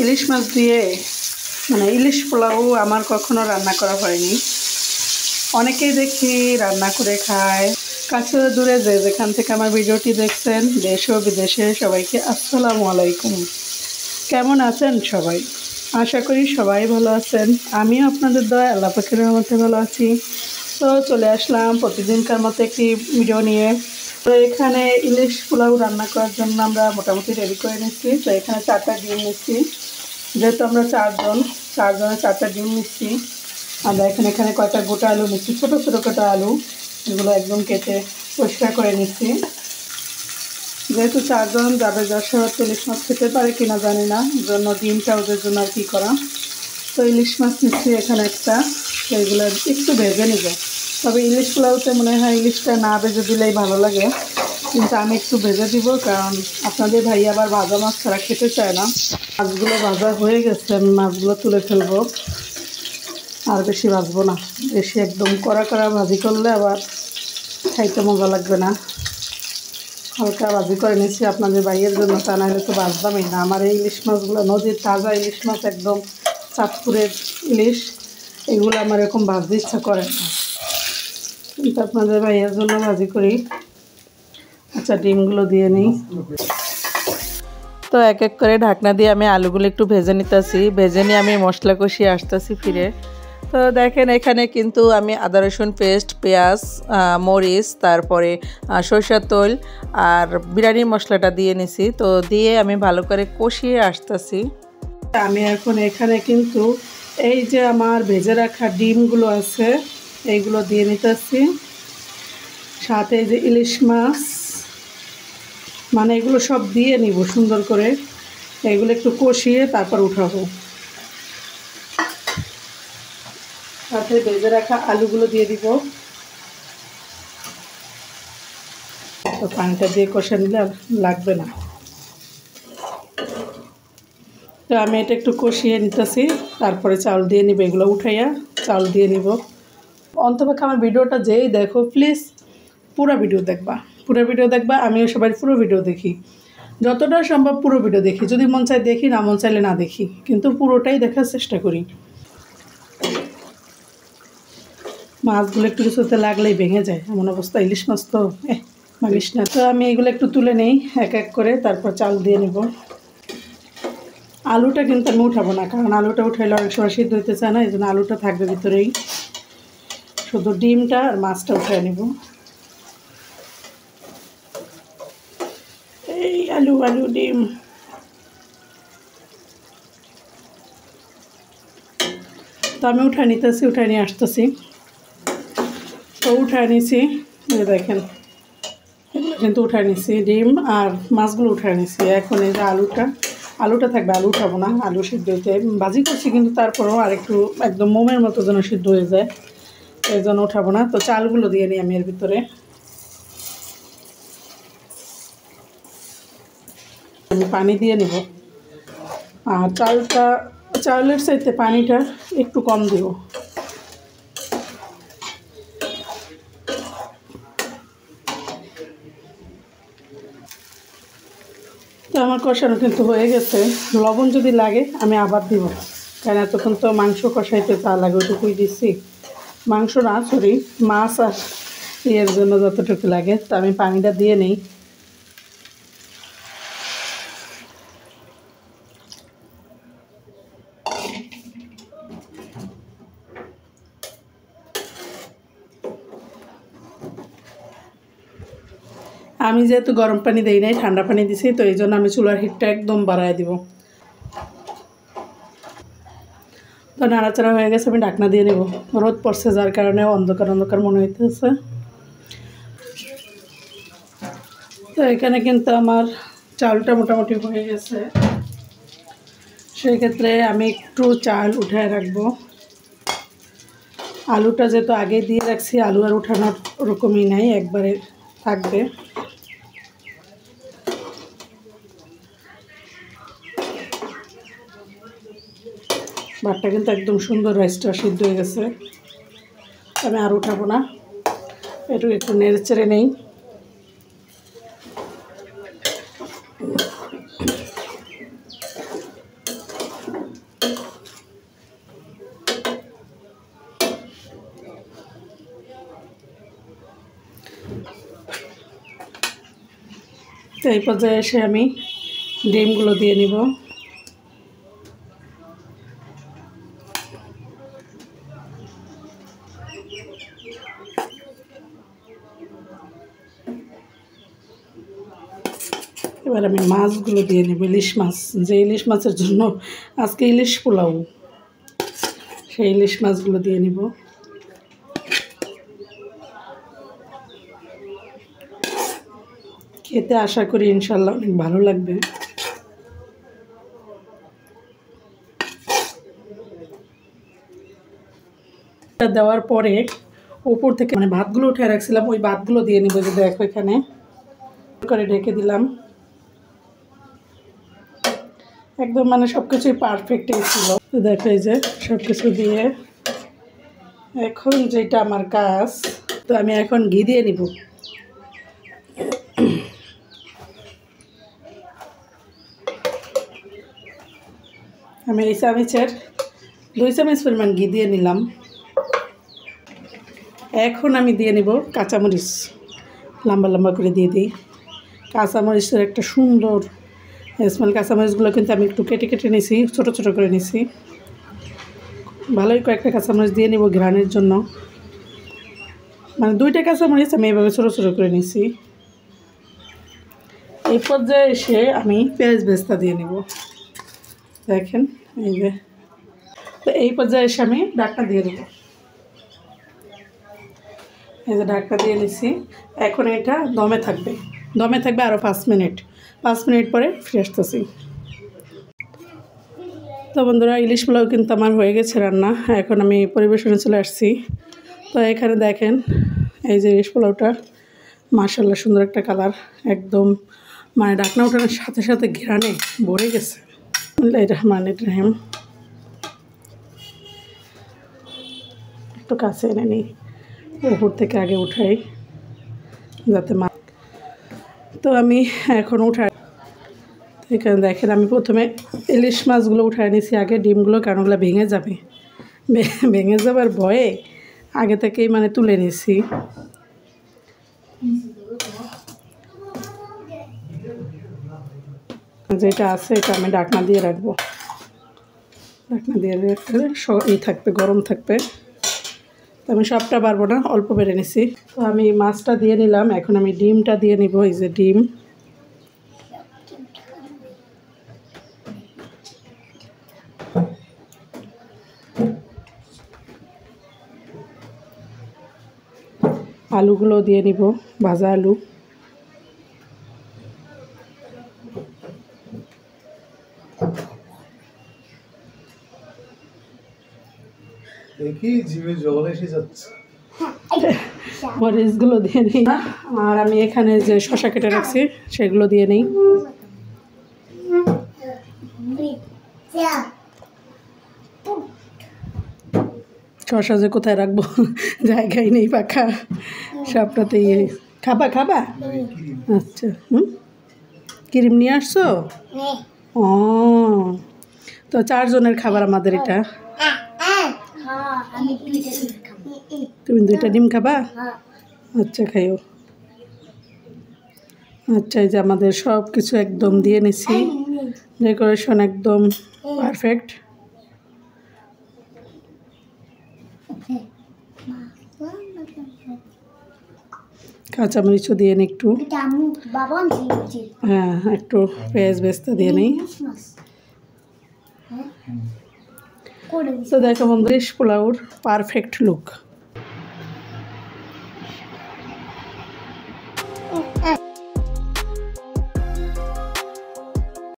ইলিশ মাছ দিয়ে মানে ইলিশ পোলাও আমার কখনো রান্না করা হয়নি। অনেকেই দেখি রান্না করে খায়। কাছে দূরে যেখান থেকে আমার ভিডিওটি দেখছেন, দেশ ও বিদেশে সবাইকে আসসালামু আলাইকুম। কেমন আছেন সবাই? আশা করি সবাই ভালো আছেন। আমিও আপনাদের দয়া আল্লাহ পাকের রহমতে ভালো আছি। তো চলে আসলাম প্রতিদিনকার মতো একটি ভিডিও নিয়ে। তো এখানে ইলিশ পোলাও রান্না করার জন্য আমরা মোটামুটি রেডি করে নিচ্ছি। তো এখানে 4টা ডিম নিচ্ছি, যেহেতু আমরা চারজনে 4টা ডিম নিচ্ছি। আমরা এখানে কয়েকটা গোটা আলু নিচ্ছি, ছোটো ছোটো গোটা আলু, এগুলো একদম কেটে পরিষ্কার করে নিচ্ছি। যেহেতু 4 জন যাবে, যার সাথে ইলিশ মাছ খেতে পারে কিনা জানি না, জন্য ডিমটা ওদের জন্য আর কি করা। তো ইলিশ মাছ নিচ্ছি এখানে একটা, এগুলো একটু ভেজে নিব। তবে ইলিশ পোলাওতে মনে হয় ইলিশটা না ভেজে দিলেই ভালো লাগে, কিন্তু আমি একটু ভেজে দিব, কারণ আপনাদের ভাই আবার ভাজা মাছ ছাড়া খেতে চায় না। মাছগুলো ভাজা হয়ে গেছে, আমি মাছগুলো তুলে ফেলবো। আর বেশি ভাজবো না, বেশি একদম কড়া ভাজি করলে আবার খাইতে মজা লাগবে না। হালকা ভাজি করে নিচ্ছি আপনাদের ভাইয়ের জন্য, তা নাহলে তো ভাজবামই না। আমার এই ইলিশ মাছগুলো নদীর তাজা ইলিশ মাছ, একদম চাঁদপুরের ইলিশ, এগুলো আমার এরকম ভাজতে ইচ্ছা করে না, কিন্তু আপনাদের ভাইয়ের জন্য ভাজি করি। আচ্ছা, ডিমগুলো দিয়ে নিই। তো এক এক করে ঢাকনা দিয়ে আমি আলুগুলো একটু ভেজে নিতেছি। ভেজে নিয়ে আমি মশলা কষিয়ে আসতেছি ফিরে। তো দেখেন এখানে কিন্তু আমি আদা রসুন পেস্ট, পেঁয়াজ, মরিচ, তারপরে সরষের তেল আর বিরিয়ানি মশলাটা দিয়ে নিছি। তো দিয়ে আমি ভালো করে কষিয়ে আসতেছি। আমি এখন এখানে কিন্তু এই যে আমার ভেজে রাখা ডিমগুলো আছে, এইগুলো দিয়ে নিতেছি, সাথে এই যে ইলিশ মাছ, মানে এগুলো সব দিয়ে নিব সুন্দর করে। এগুলো একটু কষিয়ে তারপর উঠাবো। সাথে ভেজে রাখা আলুগুলো দিয়ে দিব। তো পানিটা দিয়ে কষে নিলে আর লাগবে না। তো আমি এটা একটু কষিয়ে নিতেছি, তারপরে চাউল দিয়ে নিব। এগুলো উঠাইয়া চাউল দিয়ে নিব। অন্তপক্ষে আমার ভিডিওটা যেই দেখো, প্লিজ পুরো ভিডিও দেখবা। আমিও সবাই পুরো ভিডিও দেখি, যতটা সম্ভব পুরো ভিডিও দেখি। যদি মন চায় দেখি, না মন চাইলে না দেখি, কিন্তু পুরোটাই দেখার চেষ্টা করি। মাছগুলো একটু কিছুতে লাগলেই ভেঙে যায়, এমন অবস্থা। ইলিশ মাছ তো মানিস না। তো আমি এগুলো একটু তুলে নেই এক এক করে, তারপর চাল দিয়ে নেব। আলুটা কিন্তু আমি উঠাবো না, কারণ আলুটা উঠাইলে অনেক সময় সিদ্ধ হইতে চায় না, এই জন্য আলুটা থাকবে ভিতরেই। শুধু ডিমটা আর মাছটা উঠাই নেব। এই আলু ডিম। তো আমি উঠাই নিয়ে আসতেছি। তো উঠায় নিছি, দেখেন এগুলো কিন্তু উঠায় নিছি, ডিম আর মাছগুলো উঠায় নিছি। এখন এই যে আলুটা থাকবে, আলু উঠাবো না। আলু সিদ্ধ হইতে ভাজি করছি, কিন্তু তারপরেও আর একটু একদম মোমের মতো যেন সিদ্ধ হয়ে যায়, এই জন্য উঠাবো না। তো চালগুলো দিয়ে নিই আমি এর ভিতরে। আমি পানি দিয়ে নিব, আর চাউলের চাইতে পানিটা একটু কম দিব। তো আমার কষানো কিন্তু হয়ে গেছে। লবণ যদি লাগে আমি আবার দিব, কারণ এতক্ষণ তো মাংস কষাইতে তা লাগে, ওইটুকুই দিচ্ছি। মাংস না, সরি, মাছ আর এর জন্য যতটুকু লাগে। তো আমি পানিটা দিয়ে নিই। আমি যেহেতু গরম পানি দিই নাই, ঠান্ডা পানি দিছি, তো এই জন্য আমি চুলার হিটটা একদম বাড়ায় দিব। তো নাড়াচাড়া হয়ে গেছে, আমি ঢাকনা দিয়ে নেব। রোদ পড়ছে, যার কারণে অন্ধকার মনে হইতেছে। তো এখানে কিন্তু আমার চালটা মোটামুটি হয়ে গেছে। সেক্ষেত্রে আমি একটু চাল উঠায় রাখবো। আলুটা যেহেতু আগে দিয়ে রাখছি, আলু আর উঠানোর ওরকমই নাই, একবারে থাকবে। ভাতটা কিন্তু একদম সুন্দর, রাইসটা সিদ্ধ হয়ে গেছে। আমি আর উঠাবো না, একটু নেড়ে চেড়ে নেই। তো এই পর্যায়ে এসে আমি ডিমগুলো দিয়ে নিব। এবার আমি মাছগুলো দিয়ে নেব, ইলিশ মাছ, যে ইলিশ মাছের জন্য আজকে ইলিশ পোলাও, সেই ইলিশ মাছগুলো দিয়ে নিব। খেতে আশা করি ইনশাল্লাহ অনেক ভালো লাগবে। দেওয়ার পরে উপর থেকে মানে ভাতগুলো উঠে রাখছিলাম, ওই ভাতগুলো দিয়ে নিব। যে দেখো এখানে করে ঢেকে দিলাম, একদম মানে সব কিছুই পারফেক্টই ছিল। তো দেখো এই যে সব কিছু দিয়ে এখন যেটা আমার কাজ, তো আমি এখন ঘি দিয়ে নিব। আমি এই চামচের 2 চামচ পরিমাণ ঘি দিয়ে নিলাম। এখন আমি দিয়ে নিব কাঁচামরিচ, লম্বা লম্বা করে দিয়ে দিই। কাঁচামরিচের একটা সুন্দর স্মেল। কাঁচামরিচগুলো কিন্তু আমি একটু কেটে কেটে নিয়েছি, ছোটো ছোটো করে নিয়েছি। ভালোই কয়েকটা কাঁচামরিচ দিয়ে নিব ঘ্রাণের জন্য। মানে 2টা কাঁচামরিচ আমি এভাবে ছোটো ছোটো করে নিয়েছি। এই পর্যায়ে এসে আমি পেঁয়াজ বেরেস্তা দিয়ে নিব। দেখেন এই যে, তো এই পর্যায়ে এসে আমি ঢাকনা দিয়ে দেবো। এই যে ঢাকনা দিয়ে নিছি। এখন এটা দমে থাকবে আরও 5 মিনিট। 5 মিনিট পরে ফিরে আসতেছি। তো বন্ধুরা, ইলিশ পোলাও কিন্তু আমার হয়ে গেছে রান্না। এখন আমি পরিবেশনে চলে আসছি। তো এখানে দেখেন এই যে ইলিশ পোলাওটা, মাশাআল্লাহ সুন্দর একটা কালার, একদম মানে ঢাকনা ওঠানোর সাথে সাথে ঘ্রাণে ভরে গেছে। রহমানির একটু কাছে এনে নিই, উপর থেকে আগে উঠাই যাতে তো আমি এখন উঠাই। এখানে দেখেন আমি প্রথমে ইলিশ মাছগুলো উঠায় নিয়েছি আগে, ডিমগুলো, কারণ ওগুলো ভেঙে যাবে, ভেঙে যাবার ভয়ে আগে থেকেই মানে তুলে নিয়েছি। যেটা আছে এটা আমি ঢাকনা দিয়ে রাখবো। ঢাকনা দিয়ে রাখলে থাকবে, গরম থাকবে। তো আমি সবটা পারবো না, অল্প বেড়ে নিছি। তো আমি মাছটা দিয়ে নিলাম। এখন আমি ডিমটা দিয়ে নিব। এই যে ডিম, আলুগুলো দিয়ে নিব, ভাজা আলু। দেখি জিভে জল এসে যাচ্ছে। মরিচগুলো দিয়ে নিই। আর আমি এখানে যে শসা কেটে রাখছি সেগুলো দিয়ে নিই। শসা যে কোথায় রাখবো, জায়গায় নেই, পাখা সবটাতে। খাবা? আচ্ছা, ক্রিম নিয়ে আসছো? ও, তো 4 জনের খাবার আমাদের এটা। তুমি 2টা ডিম খাবা? আচ্ছা, খাইও। আচ্ছা, এই যে আমাদের সব কিছু একদম দিয়ে নিছি, ডেকোরেশন একদম পারফেক্ট। কাঁচামরিচও দিয়ে নিই একটু। হ্যাঁ, একটু পেঁয়াজ বেরেস্তা দিয়ে নিই। তো দেখো বন্ধু, ইলিশ পোলাওর পারফেক্ট লুক।